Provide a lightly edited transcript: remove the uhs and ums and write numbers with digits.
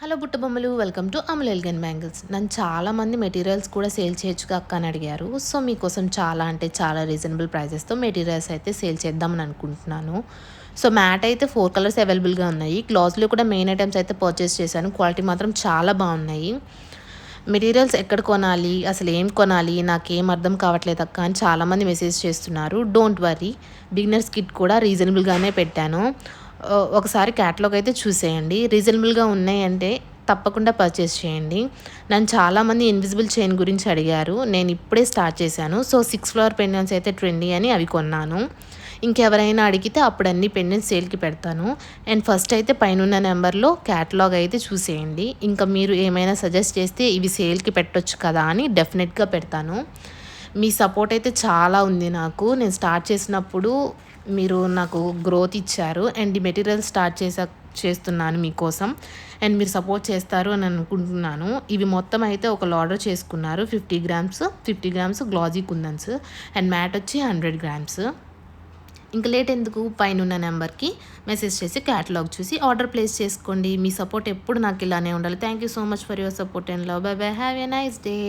Hello బుట్టబొమ్మలు, welcome to Amal elegant bangles. నన్ను చాలామంది మెటీరియల్స్ కూడా సేల్ చేయొచ్చుగా అక్క అని అడిగారు. సో మీకోసం చాలా అంటే చాలా రీజనబుల్ ప్రైజెస్తో మెటీరియల్స్ అయితే సేల్ చేద్దామని అనుకుంటున్నాను. సో మ్యాట్ అయితే 4 కలర్స్ అవైలబుల్గా ఉన్నాయి. గ్లాస్లో కూడా మెయిన్ ఐటమ్స్ అయితే పర్చేస్ చేశాను. క్వాలిటీ మాత్రం చాలా బాగున్నాయి. మెటీరియల్స్ ఎక్కడ కొనాలి, అసలు ఏం కొనాలి, నాకేం అర్థం కావట్లేదు అక్క అని చాలామంది మెసేజ్ చేస్తున్నారు. డోంట్ వర్రీ, బిగినర్స్ కిట్ కూడా రీజనబుల్గానే పెట్టాను. ఒకసారి క్యాటలాగ్ అయితే చూసేయండి. రీజనబుల్గా ఉన్నాయంటే తప్పకుండా పర్చేస్ చేయండి. నన్ను చాలామంది ఇన్విజిబుల్ చైన్ గురించి అడిగారు. నేను ఇప్పుడే స్టార్ట్ చేశాను. సో 6 ఫ్లవర్ పెండెంట్స్ అయితే ట్రెండీ అని అవి కొన్నాను. ఇంకెవరైనా అడిగితే అప్పుడు అన్ని పెండెంట్స్ సేల్కి పెడతాను. అండ్ ఫస్ట్ అయితే పైన నెంబర్లో క్యాటలాగ్ అయితే చూసేయండి. ఇంకా మీరు ఏమైనా సజెస్ట్ చేస్తే ఇవి సేల్కి పెట్టొచ్చు కదా అని డెఫినెట్గా పెడతాను. మీ సపోర్ట్ అయితే చాలా ఉంది నాకు. నేను స్టార్ట్ చేసినప్పుడు మీరు నాకు గ్రోత్ ఇచ్చారు. అండ్ ఈ మెటీరియల్ స్టార్ట్ చేస్తున్నాను మీకోసం. అండ్ మీరు సపోర్ట్ చేస్తారు అని అనుకుంటున్నాను. ఇవి మొత్తం అయితే ఒకళ్ళు ఆర్డర్ చేసుకున్నారు. 50 గ్రామ్స్ గ్లాజీ కుందన్స్ అండ్ మ్యాట్ వచ్చి 100 గ్రామ్స్. ఇంకా లేట్ ఎందుకు, పైన నెంబర్కి మెసేజ్ చేసి క్యాటలాగ్ చూసి ఆర్డర్ ప్లేస్ చేసుకోండి. మీ సపోర్ట్ ఎప్పుడు నాకు ఇలానే ఉండాలి. Thank you so much for your support and love. By by, have a nice day.